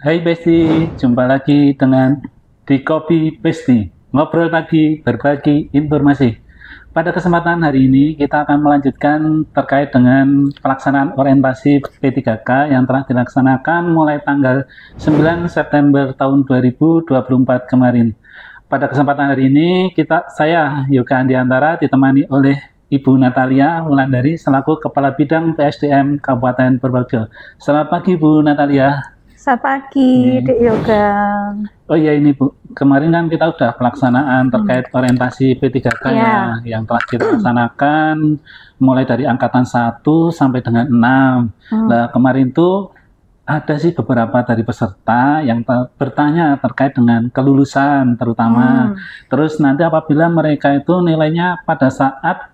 Hai Besti, jumpa lagi dengan di Kopi Besti. Ngobrol pagi, berbagi informasi. Pada kesempatan hari ini kita akan melanjutkan terkait dengan pelaksanaan orientasi P3K yang telah dilaksanakan mulai tanggal 9 September tahun 2024 kemarin. Pada kesempatan hari ini saya Yoga Andiantara ditemani oleh Ibu Natalia Wulandari selaku Kepala Bidang PSDM Kabupaten Purworejo. Selamat pagi Bu Natalia. Selamat pagi, Dek Yoga. Oh iya ini Bu, kemarin kan kita udah pelaksanaan terkait orientasi P3K yang telah dilaksanakan mulai dari angkatan 1 sampai dengan 6. Nah, kemarin tuh ada sih beberapa dari peserta yang bertanya terkait dengan kelulusan terutama. Terus nanti apabila mereka itu nilainya pada saat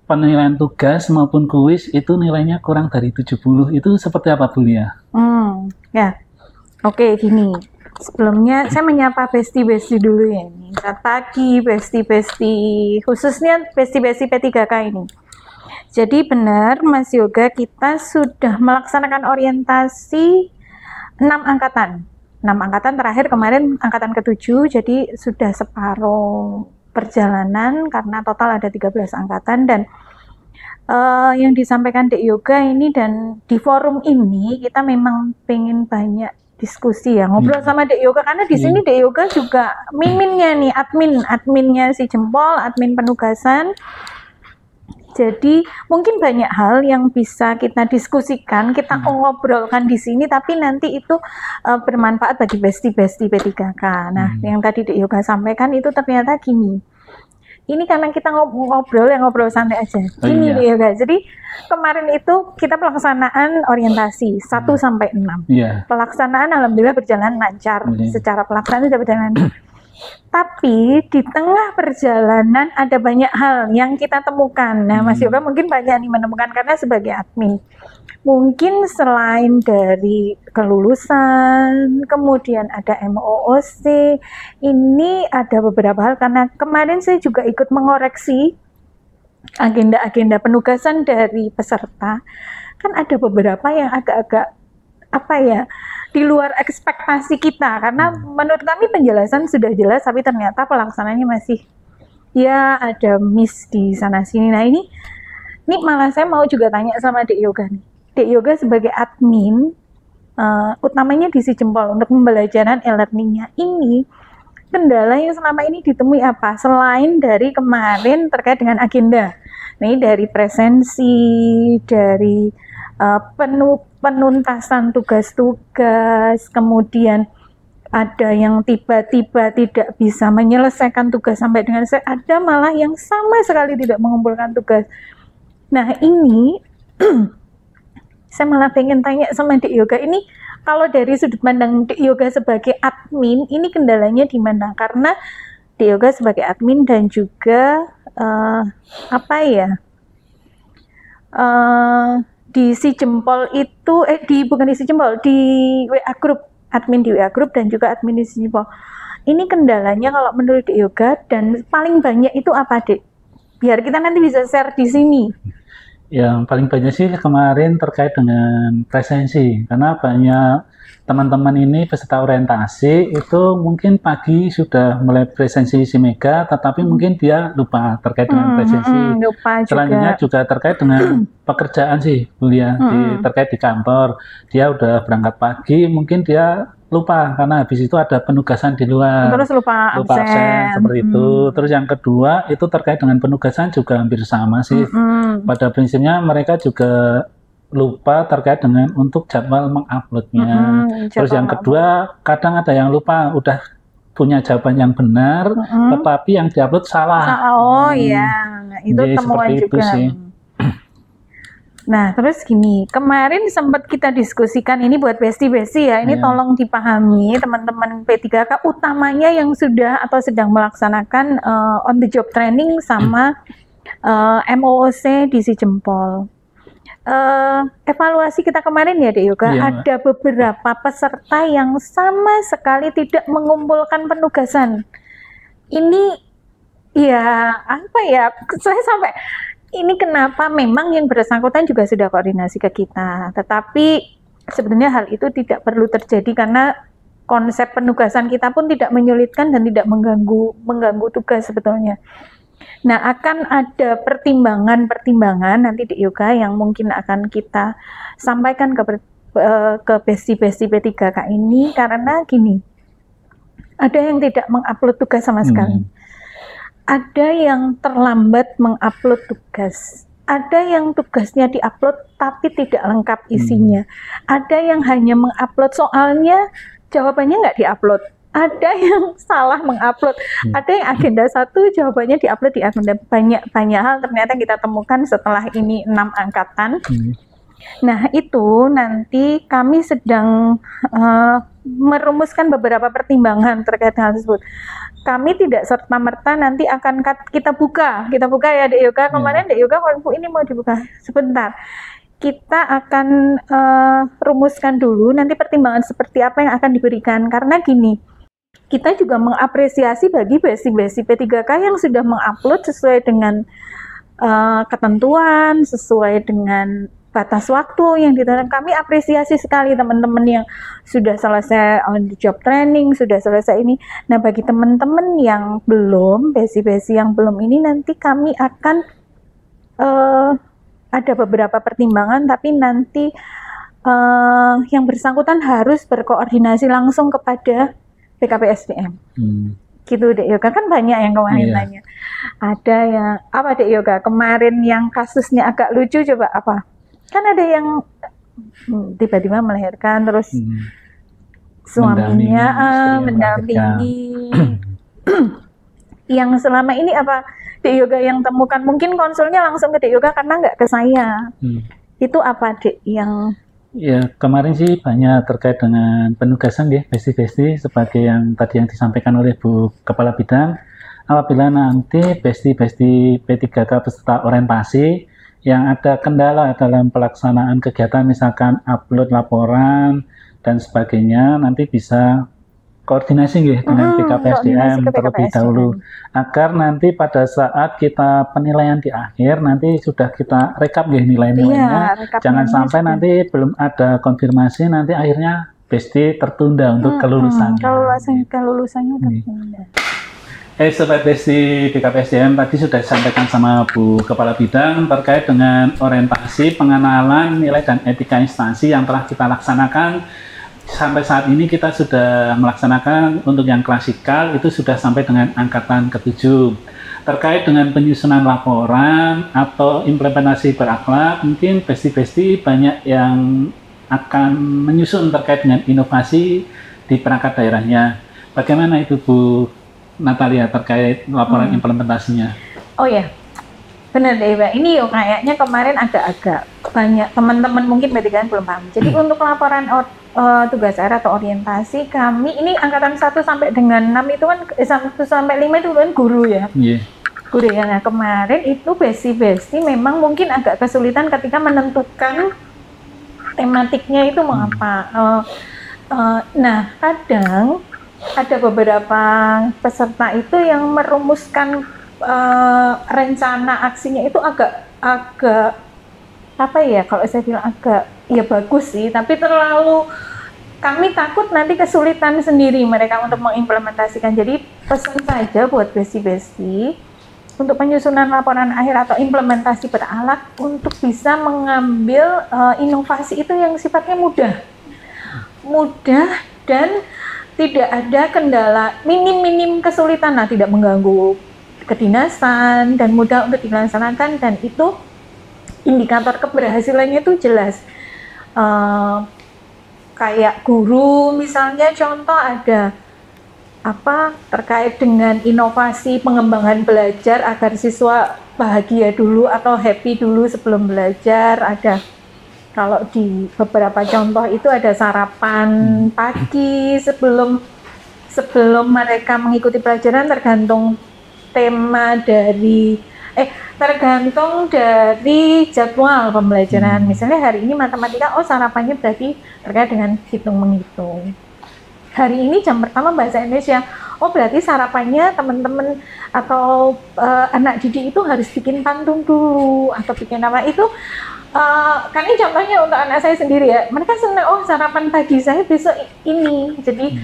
penilaian tugas maupun kuis itu nilainya kurang dari 70, itu seperti apa Bu Lia? Ya, oke gini. Sebelumnya saya menyapa Besti-Besti dulu ya ini. Selamat pagi Besti-Besti, khususnya Besti-Besti P3K ini. Jadi benar Mas Yoga, kita sudah melaksanakan orientasi 6 angkatan. 6 angkatan terakhir kemarin angkatan ke-7, jadi sudah separuh perjalanan karena total ada 13 angkatan. Dan yang disampaikan Dek Yoga ini dan di forum ini kita memang pengen banyak diskusi ya, ngobrol sama Dek Yoga karena di sini Dek Yoga juga miminnya nih, adminnya si Jempol, admin penugasan. Jadi mungkin banyak hal yang bisa kita diskusikan, kita ngobrolkan di sini, tapi nanti itu bermanfaat bagi besti-besti P3K. Nah, yang tadi Dek Yoga sampaikan itu ternyata gini. Ini karena kita ngobrol santai aja. Ini Dek Yoga. Jadi kemarin itu kita pelaksanaan orientasi 1 sampai 6. Pelaksanaan alhamdulillah berjalan lancar. Secara pelaksanaan sudah berjalan lancar. Tapi di tengah perjalanan ada banyak hal yang kita temukan. Nah, Mas Yoga mungkin banyak nih menemukan karena sebagai admin. Mungkin selain dari kelulusan, kemudian ada MOOC, ini ada beberapa hal karena kemarin saya juga ikut mengoreksi agenda-agenda penugasan dari peserta. Kan ada beberapa yang agak-agak di luar ekspektasi kita, karena menurut kami penjelasan sudah jelas tapi ternyata pelaksanaannya masih ya ada miss di sana sini. Nah ini malah saya mau juga tanya sama Dek Yoga nih. Dek Yoga sebagai admin utamanya di si Jempol untuk pembelajaran e-learningnya ini, kendala yang selama ini ditemui apa selain dari kemarin terkait dengan agenda nih, dari presensi, dari penuntasan tugas-tugas, kemudian ada yang tiba-tiba tidak bisa menyelesaikan tugas sampai dengan ada malah yang sama sekali tidak mengumpulkan tugas. Nah ini saya malah pengen tanya sama Dek Yoga, ini kalau dari sudut pandang Dek Yoga sebagai admin, ini kendalanya di mana? Karena Dek Yoga sebagai admin dan juga di si Jempol itu bukan di si Jempol, di WA group, admin di WA group dan juga admin di si Jempol. Ini kendalanya kalau menurut Dek Yoga dan paling banyak itu apa, Dek? Biar kita nanti bisa share di sini. Yang paling banyak sih kemarin terkait dengan presensi, karena banyak teman-teman ini peserta orientasi itu mungkin pagi sudah mulai presensi si Mega, tetapi mungkin dia lupa terkait dengan presensi. Selanjutnya juga terkait dengan pekerjaan sih, kuliah terkait di kantor. Dia udah berangkat pagi, mungkin dia lupa karena habis itu ada penugasan di luar. Terus lupa absen seperti itu. Terus yang kedua itu terkait dengan penugasan juga hampir sama sih. Pada prinsipnya mereka juga lupa terkait dengan untuk jadwal menguploadnya. Terus yang kedua kadang ada yang lupa udah punya jawaban yang benar, tetapi yang diupload salah. Nah, itu temuan juga. Sih. Nah, terus gini, kemarin sempat kita diskusikan ini buat besti-besti ya, ini tolong dipahami teman-teman P3K, utamanya yang sudah atau sedang melaksanakan on the job training sama MOOC di si Jempol. Evaluasi kita kemarin ya Dek Yoga, ada beberapa peserta yang sama sekali tidak mengumpulkan penugasan. Ini ya saya sampai ini kenapa memang yang bersangkutan juga sudah koordinasi ke kita, tetapi sebenarnya hal itu tidak perlu terjadi karena konsep penugasan kita pun tidak menyulitkan dan tidak mengganggu tugas sebetulnya. Nah, akan ada pertimbangan nanti di yoga yang mungkin akan kita sampaikan ke besti-besti P3K ini, karena gini, ada yang tidak mengupload tugas sama sekali. Ada yang terlambat mengupload tugas. Ada yang tugasnya diupload tapi tidak lengkap isinya. Ada yang hanya mengupload soalnya, jawabannya nggak diupload. Ada yang salah mengupload. Ada yang agenda 1 jawabannya diupload di agenda. Banyak hal ternyata kita temukan setelah ini 6 angkatan. Nah, itu nanti kami sedang merumuskan beberapa pertimbangan terkait hal tersebut. Kami tidak serta-merta nanti akan kita buka ya Dek Yoga. Kemarin Dek Yoga Bu ini mau dibuka sebentar. Kita akan rumuskan dulu nanti pertimbangan seperti apa yang akan diberikan, karena gini, kita juga mengapresiasi bagi besti-besti P3K yang sudah mengupload sesuai dengan ketentuan, sesuai dengan batas waktu yang ditentukan. Kami apresiasi sekali teman-teman yang sudah selesai on the job training, sudah selesai ini. Nah, bagi teman-teman yang belum, besi-besi yang belum ini, nanti kami akan ada beberapa pertimbangan, tapi nanti yang bersangkutan harus berkoordinasi langsung kepada PKPSDM. Gitu Dek Yoga, kan banyak yang kemarin tanya. Ada yang apa Dek Yoga kemarin yang kasusnya agak lucu, coba apa? Kan ada yang tiba-tiba melahirkan terus suaminya mendampingi. Yang selama ini apa Dek Yoga yang temukan, mungkin konsulnya langsung ke Dek Yoga karena nggak ke saya. Itu apa Dek yang ya kemarin sih banyak terkait dengan penugasan ya besti-besti, sebagai yang tadi yang disampaikan oleh Bu Kepala Bidang. Apabila nanti besti-besti P3K peserta orientasi yang ada kendala dalam pelaksanaan kegiatan, misalkan upload laporan dan sebagainya, nanti bisa koordinasi ya dengan PKPSDM terlebih dahulu, agar nanti pada saat kita penilaian di akhir nanti sudah kita rekap ya nilai-nilainya. Jangan sampai nanti belum ada konfirmasi, nanti akhirnya besti tertunda untuk kelulusannya. Kelulusannya tertunda. Sobat Besti PKPSDM, tadi sudah disampaikan sama Bu Kepala Bidang terkait dengan orientasi, pengenalan, nilai dan etika instansi yang telah kita laksanakan. Sampai saat ini kita sudah melaksanakan untuk yang klasikal itu sudah sampai dengan angkatan ke-7. Terkait dengan penyusunan laporan atau implementasi berakhlak, mungkin Besti-Besti banyak yang akan menyusun terkait dengan inovasi di perangkat daerahnya. Bagaimana itu Bu Natalia terkait laporan implementasinya? Oh ya, benar deh Mbak. Ini kayaknya kemarin agak-agak banyak teman-teman mungkin P3K belum paham. Jadi untuk laporan tugas akhir atau orientasi, kami ini angkatan 1 sampai dengan 6 itu kan 1 sampai 5 itu kan guru ya. Guru ya. Nah, kemarin itu besti-besti memang mungkin agak kesulitan ketika menentukan tematiknya itu mau apa. Nah, kadang ada beberapa peserta itu yang merumuskan rencana aksinya itu agak apa ya, kalau saya bilang agak ya bagus sih, tapi terlalu, kami takut nanti kesulitan sendiri mereka untuk mengimplementasikan. Jadi pesan saja buat besti-besti untuk penyusunan laporan akhir atau implementasi berakhlak untuk bisa mengambil inovasi itu yang sifatnya mudah dan tidak ada kendala, minim kesulitan, nah tidak mengganggu kedinasan dan mudah untuk dilaksanakan, dan itu indikator keberhasilannya itu jelas. Kayak guru misalnya, contoh ada apa terkait dengan inovasi pengembangan belajar agar siswa bahagia dulu atau happy dulu sebelum belajar. Ada, kalau di beberapa contoh itu ada sarapan pagi sebelum mereka mengikuti pelajaran, tergantung tema dari tergantung dari jadwal pembelajaran. Misalnya hari ini matematika, sarapannya berarti terkait dengan hitung-menghitung. Hari ini jam pertama bahasa Indonesia, berarti sarapannya teman-teman atau anak didik itu harus bikin pantun dulu atau bikin apa itu. Kan ini contohnya untuk anak saya sendiri ya, mereka senang, oh sarapan pagi saya besok ini, jadi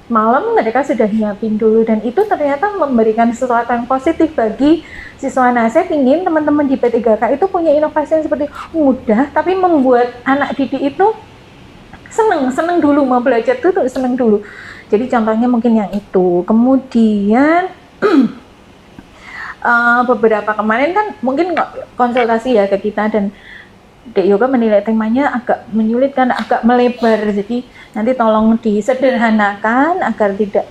malam mereka sudah nyiapin dulu, dan itu ternyata memberikan sesuatu yang positif bagi siswa. Nah, saya ingin teman-teman di P3K itu punya inovasi yang seperti mudah, tapi membuat anak didik itu seneng dulu, mau belajar itu seneng dulu. Jadi contohnya mungkin yang itu. Kemudian beberapa kemarin kan mungkin konsultasi ya ke kita, dan Dek Yoga menilai temanya agak menyulitkan, agak melebar. Jadi nanti tolong disederhanakan agar tidak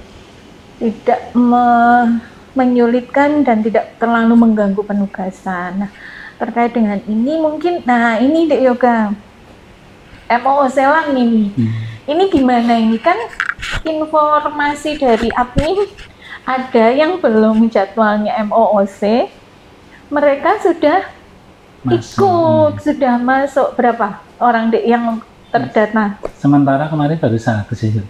menyulitkan dan tidak terlalu mengganggu penugasan. Nah, terkait dengan ini mungkin, nah ini Dek Yoga, MOOC Lan ini. Ini gimana ini, kan informasi dari admin ada yang belum jadwalnya MOOC, mereka sudah ikut, sudah masuk berapa orang Dek yang terdata? Sementara kemarin baru satu sih.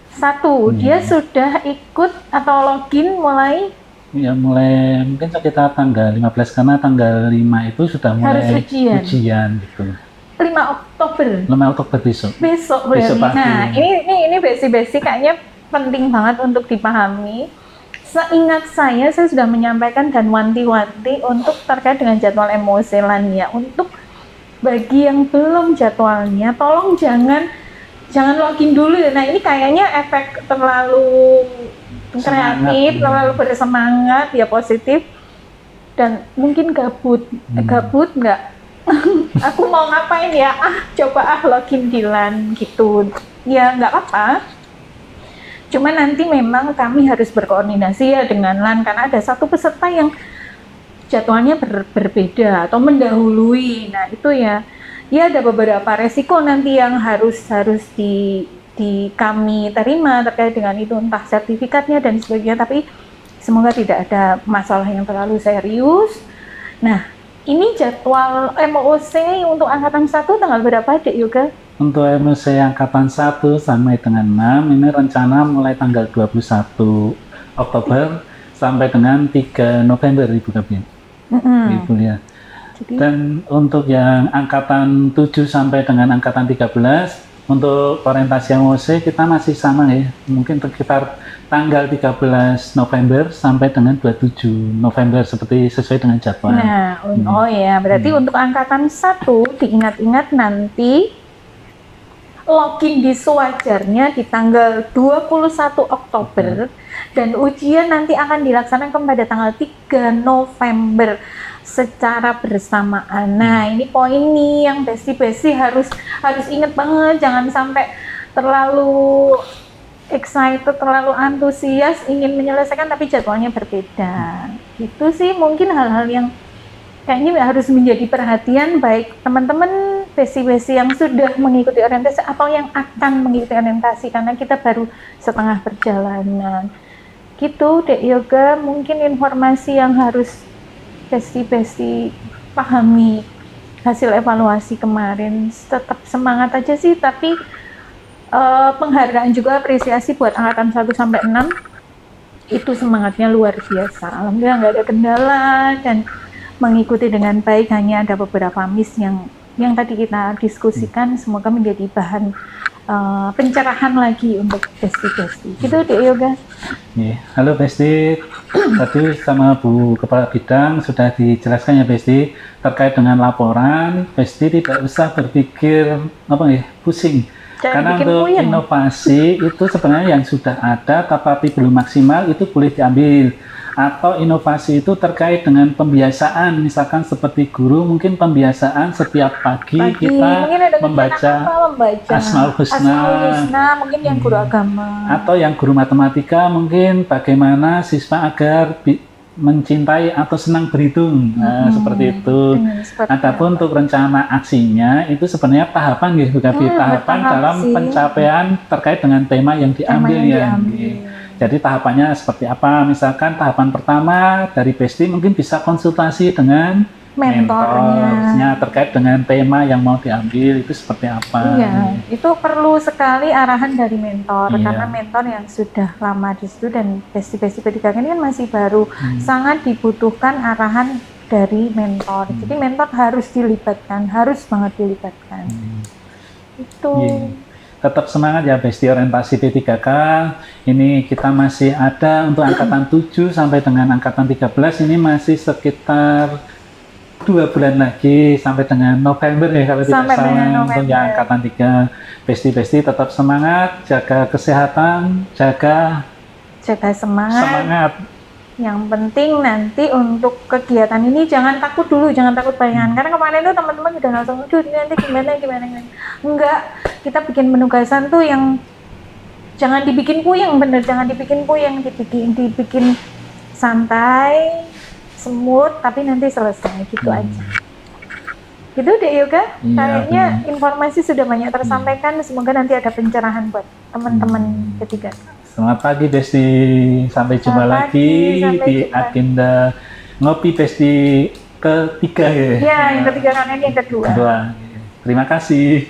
Dia sudah ikut atau login mulai? Ya mulai mungkin sekitar tanggal 15, karena tanggal 5 itu sudah mulai harus ujian gitu. 5 Oktober. 5 Oktober besok. Besok berarti. Besok pagi. Nah, ini basic kayaknya penting banget untuk dipahami. Seingat saya sudah menyampaikan dan wanti-wanti untuk terkait dengan jadwal MOOC Lan ya. Untuk bagi yang belum jadwalnya, tolong jangan login dulu. Nah, ini kayaknya efek terlalu kreatif, terlalu bersemangat ya, positif, dan mungkin gabut nggak? Aku mau ngapain ya? Coba login di Lan gitu. Ya nggak apa-apa. Cuma nanti memang kami harus berkoordinasi ya dengan Lan, karena ada satu peserta yang jadwalnya berbeda atau mendahului. Nah itu ya ada beberapa resiko nanti yang harus di kami terima terkait dengan itu, entah sertifikatnya dan sebagainya. Tapi semoga tidak ada masalah yang terlalu serius. Nah, ini jadwal MOOC untuk angkatan 1 tanggal berapa Dek Yoga? Untuk MOOC angkatan 1 sampai dengan 6 ini rencana mulai tanggal 21 Oktober sampai dengan 3 November Ibu Kabin. Ibu ya. Dan untuk yang angkatan 7 sampai dengan angkatan 13 untuk orientasi MOOC kita masih sama ya, mungkin sekitar tanggal 13 November sampai dengan 27 November seperti sesuai dengan jadwal. Nah, oh ya, berarti untuk angkatan 1 diingat-ingat nanti login di sewajarnya di tanggal 21 Oktober dan ujian nanti akan dilaksanakan pada tanggal 3 November secara bersamaan. Nah, ini poin nih yang besti harus ingat banget, jangan sampai terlalu excited, terlalu antusias ingin menyelesaikan tapi jadwalnya berbeda. Itu sih mungkin hal-hal yang kayaknya harus menjadi perhatian baik teman-teman besti yang sudah mengikuti orientasi atau yang akan mengikuti orientasi, karena kita baru setengah perjalanan. Gitu Dek Yoga, mungkin informasi yang harus besti pahami hasil evaluasi kemarin. Tetap semangat aja sih, tapi penghargaan juga apresiasi buat angkatan 1 sampai 6 itu semangatnya luar biasa. Alhamdulillah nggak ada kendala dan mengikuti dengan baik. Hanya ada beberapa miss yang tadi kita diskusikan, semoga menjadi bahan pencerahan lagi untuk besti. Gitu Dek Yoga. Halo Besti, tadi sama Bu Kepala Bidang sudah dijelaskan ya Besti, terkait dengan laporan. Besti tidak usah berpikir pusing. Karena untuk inovasi itu sebenarnya yang sudah ada tapi belum maksimal itu boleh diambil. Atau inovasi itu terkait dengan pembiasaan, misalkan seperti guru mungkin pembiasaan setiap pagi kita membaca Asmaul Husna, mungkin yang guru agama atau yang guru matematika mungkin bagaimana siswa agar mencintai atau senang berhitung, seperti itu. Adapun untuk rencana aksinya itu sebenarnya tahapan gitu, tahapan dalam pencapaian terkait dengan tema yang diambil ya. Jadi tahapannya seperti apa? Misalkan tahapan pertama dari Besti mungkin bisa konsultasi dengan mentornya terkait dengan tema yang mau diambil itu seperti apa. Iya, itu perlu sekali arahan dari mentor, karena mentor yang sudah lama di situ dan Besti P3K ini kan masih baru, sangat dibutuhkan arahan dari mentor. Jadi mentor harus dilibatkan, harus banget dilibatkan. Itu. Tetap semangat ya Besti orientasi P3K. Ini kita masih ada untuk angkatan 7 sampai dengan angkatan 13 ini masih sekitar 2 bulan lagi sampai dengan November ya kalau tidak salah untuk yang angkatan 3. Besti tetap semangat, jaga kesehatan, jaga semangat. Yang penting nanti untuk kegiatan ini jangan takut dulu, jangan takut bayangan. Karena kemarin tuh teman-teman udah langsung, aduh nanti gimana. Enggak, kita bikin penugasan tuh yang jangan dibikin puyeng, bener, jangan dibikin puyeng, dibikin santai, semut, tapi nanti selesai gitu aja. Gitu deh Yoga, kayaknya informasi sudah banyak tersampaikan, semoga nanti ada pencerahan buat teman-teman ketiga. Selamat pagi Besti, sampai jumpa lagi di agenda ngopi Besti ketiga ya. Ya, yang ketiga karena ini yang kedua. Terima kasih.